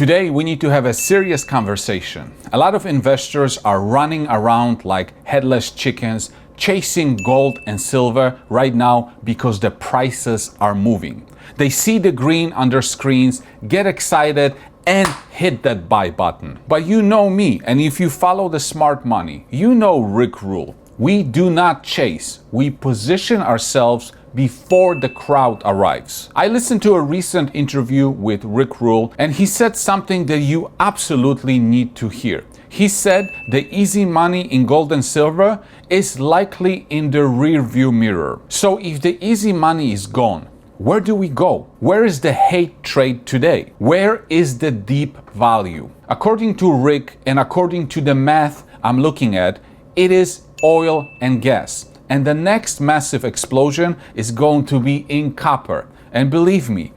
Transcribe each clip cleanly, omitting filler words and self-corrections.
Today, we need to have a serious conversation. A lot of investors are running around like headless chickens, chasing gold and silver right now because the prices are moving. They see the green on their screens, get excited, and hit that buy button. But you know me, and if you follow the smart money, you know Rick Rule. We do not chase, we position ourselves before the crowd arrives. I listened to a recent interview with Rick Rule, and he said something that you absolutely need to hear. He said the easy money in gold and silver is likely in the rear view mirror. So if the easy money is gone, where do we go? Where is the hate trade today? Where is the deep value? According to Rick and according to the math I'm looking at, it is oil and gas. And the next massive explosion is going to be in copper. And believe me,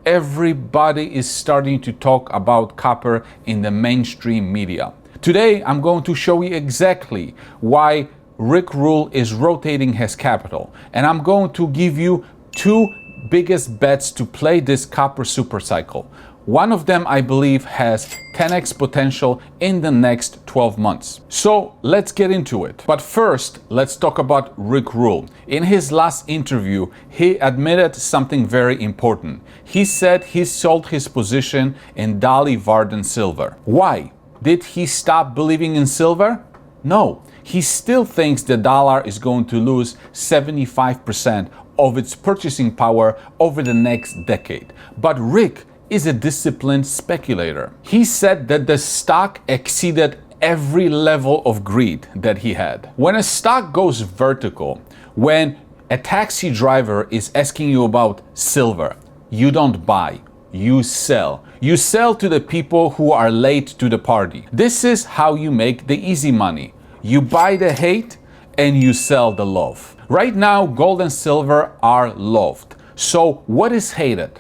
everybody is starting to talk about copper in the mainstream media. Today, I'm going to show you exactly why Rick Rule is rotating his capital. And I'm going to give you two biggest bets to play this copper supercycle. One of them, I believe, has 10x potential in the next 12 months. So let's get into it. But first, let's talk about Rick Rule. In his last interview, he admitted something very important. He said he sold his position in Leviathan Silver. Why? Did he stop believing in silver? No. He still thinks the dollar is going to lose 75% of its purchasing power over the next decade. But Rick is a disciplined speculator. He said that the stock exceeded every level of greed that he had. When a stock goes vertical, when a taxi driver is asking you about silver, you don't buy, you sell. You sell to the people who are late to the party. This is how you make the easy money. You buy the hate and you sell the love. Right now, gold and silver are loved. So what is hated?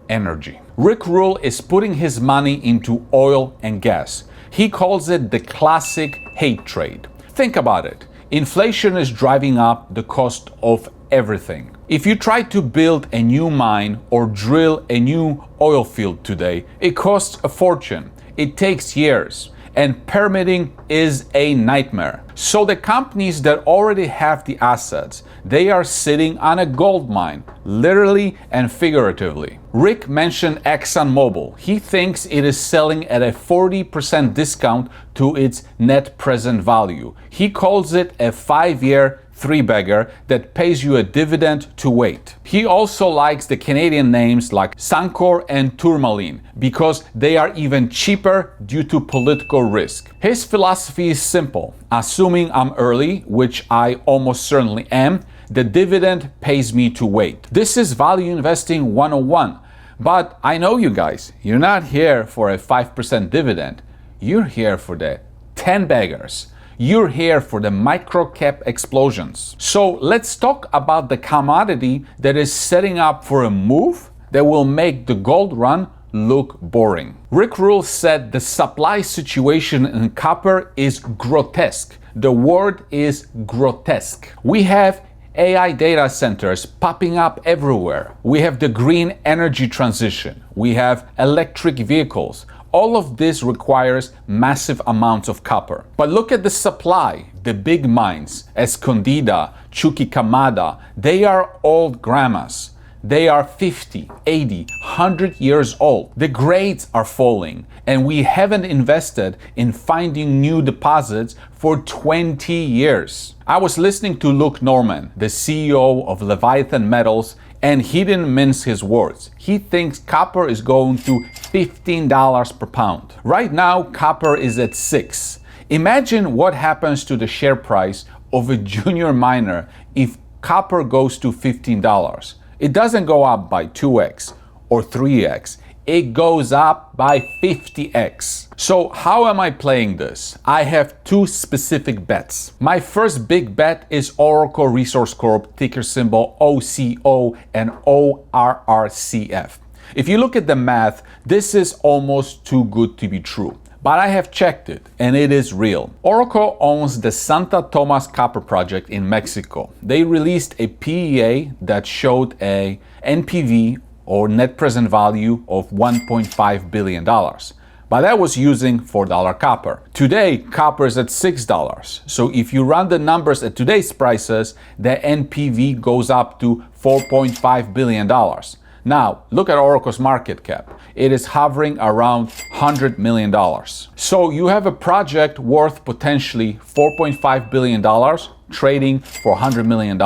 Energy. Rick Rule is putting his money into oil and gas. He calls it the classic hate trade. Think about it. Inflation is driving up the cost of everything. If you try to build a new mine or drill a new oil field today, it costs a fortune. It takes years. And permitting is a nightmare. So the companies that already have the assets, they are sitting on a gold mine, literally and figuratively. Rick mentioned ExxonMobil. He thinks it is selling at a 40% discount to its net present value. He calls it a 5-year three-bagger that pays you a dividend to wait. He also likes the Canadian names like Suncor and Tourmaline because they are even cheaper due to political risk. His philosophy is simple. Assuming I'm early, which I almost certainly am, the dividend pays me to wait. This is value investing 101. But I know you guys, you're not here for a 5% dividend. You're here for the 10 baggers. You're here for the micro cap explosions. So let's talk about the commodity that is setting up for a move that will make the gold run look boring. Rick Rule said the supply situation in copper is grotesque. The word is grotesque. We have AI data centers popping up everywhere. We have the green energy transition. We have electric vehicles. All of this requires massive amounts of copper. But look at the supply. The big mines, Escondida, Chuquicamata, they are old grandmas. They are 50, 80, 100 years old. The grades are falling, and we haven't invested in finding new deposits for 20 years. I was listening to Luke Norman, the CEO of Leviathan Metals, and he didn't mince his words. He thinks copper is going to $15 per pound. Right now, copper is at $6. Imagine what happens to the share price of a junior miner if copper goes to $15. It doesn't go up by 2x or 3x. It goes up by 50x. So how am I playing this? I have two specific bets. My first big bet is Oracle Resource Corp, ticker symbol OCO and ORRCF. If you look at the math, this is almost too good to be true. But I have checked it, and it is real. Oracle owns the Santa Tomas copper project in Mexico. They released a PEA that showed a NPV or net present value of $1.5 billion. But that was using $4 copper. Today, copper is at $6. So if you run the numbers at today's prices, the NPV goes up to $4.5 billion. Now, look at Oracle's market cap. It is hovering around $100 million. So you have a project worth potentially $4.5 billion trading for $100 million.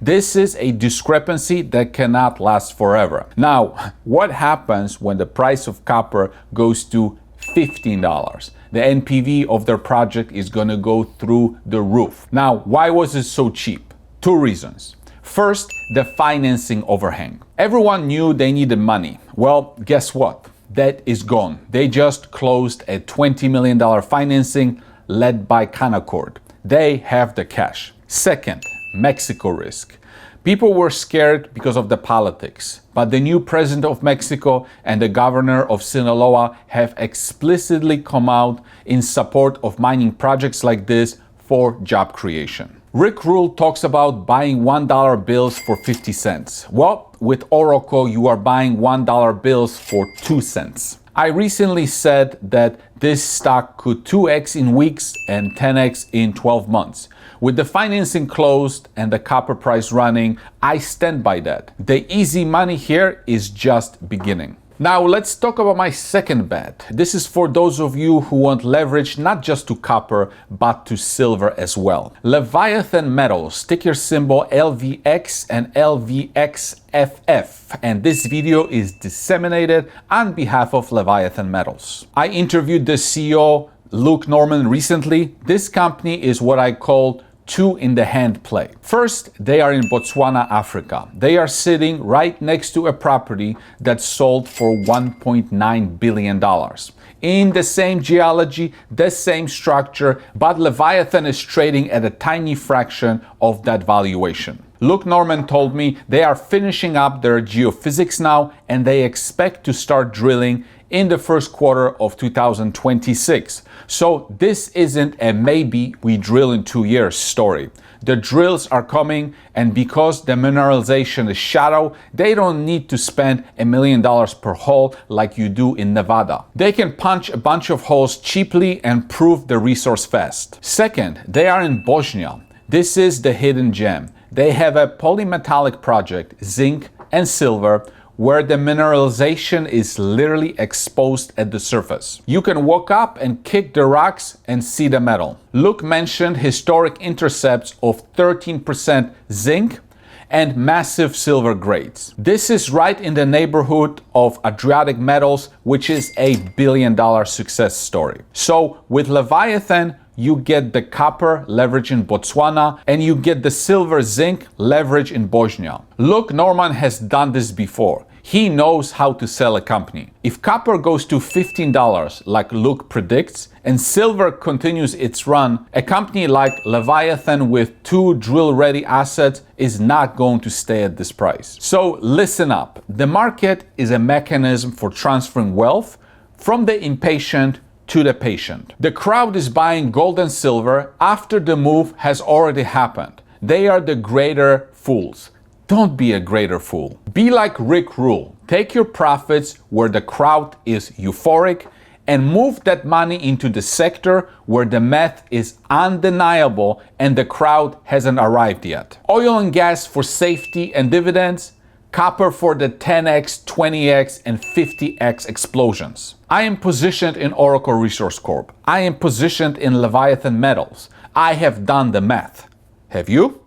This is a discrepancy that cannot last forever. Now, what happens when the price of copper goes to $15? The NPV of their project is going to go through the roof. Now, why was it so cheap? Two reasons. First, the financing overhang. Everyone knew they needed money. Well, guess what? That is gone. They just closed a $20 million financing led by Canaccord. They have the cash. Second, Mexico risk. People were scared because of the politics, but the new president of Mexico and the governor of Sinaloa have explicitly come out in support of mining projects like this for job creation. Rick Rule talks about buying $1 bills for 50 cents. Well, with Oracle, you are buying $1 bills for 2 cents. I recently said that this stock could 2x in weeks and 10x in 12 months. With the financing closed and the copper price running, I stand by that. The easy money here is just beginning. Now let's talk about my second bet. This is for those of you who want leverage not just to copper, but to silver as well. Leviathan Metals, ticker symbol LVX and LVXFF. And this video is disseminated on behalf of Leviathan Metals. I interviewed the CEO, Luke Norman, recently. This company is what I call two in the hand play. First, they are in Botswana, Africa. They are sitting right next to a property that sold for $1.9 billion. In the same geology, the same structure, but Leviathan is trading at a tiny fraction of that valuation. Luke Norman told me they are finishing up their geophysics now and they expect to start drilling in the first quarter of 2026. So this isn't a maybe we drill in 2 years story. The drills are coming, and because the mineralization is shallow, they don't need to spend $1 million per hole like you do in Nevada. They can punch a bunch of holes cheaply and prove the resource fast. Second, they are in Bosnia. This is the hidden gem. They have a polymetallic project, zinc and silver, where the mineralization is literally exposed at the surface. You can walk up and kick the rocks and see the metal. Luke mentioned historic intercepts of 13% zinc and massive silver grades. This is right in the neighborhood of Adriatic Metals, which is a $1 billion success story. So with Leviathan, you get the copper leverage in Botswana and you get the silver zinc leverage in Bosnia. Luke Norman has done this before. He knows how to sell a company. If copper goes to $15 like Luke predicts and silver continues its run, a company like Leviathan with 2 drill-ready assets is not going to stay at this price. So listen up. The market is a mechanism for transferring wealth from the impatient to the patient. The crowd is buying gold and silver after the move has already happened. They are the greater fools. Don't be a greater fool. Be like Rick Rule. Take your profits where the crowd is euphoric and move that money into the sector where the math is undeniable and the crowd hasn't arrived yet. Oil and gas for safety and dividends, copper for the 10x, 20x, and 50x explosions. I am positioned in Oracle Resource Corp. I am positioned in Leviathan Metals. I have done the math. Have you?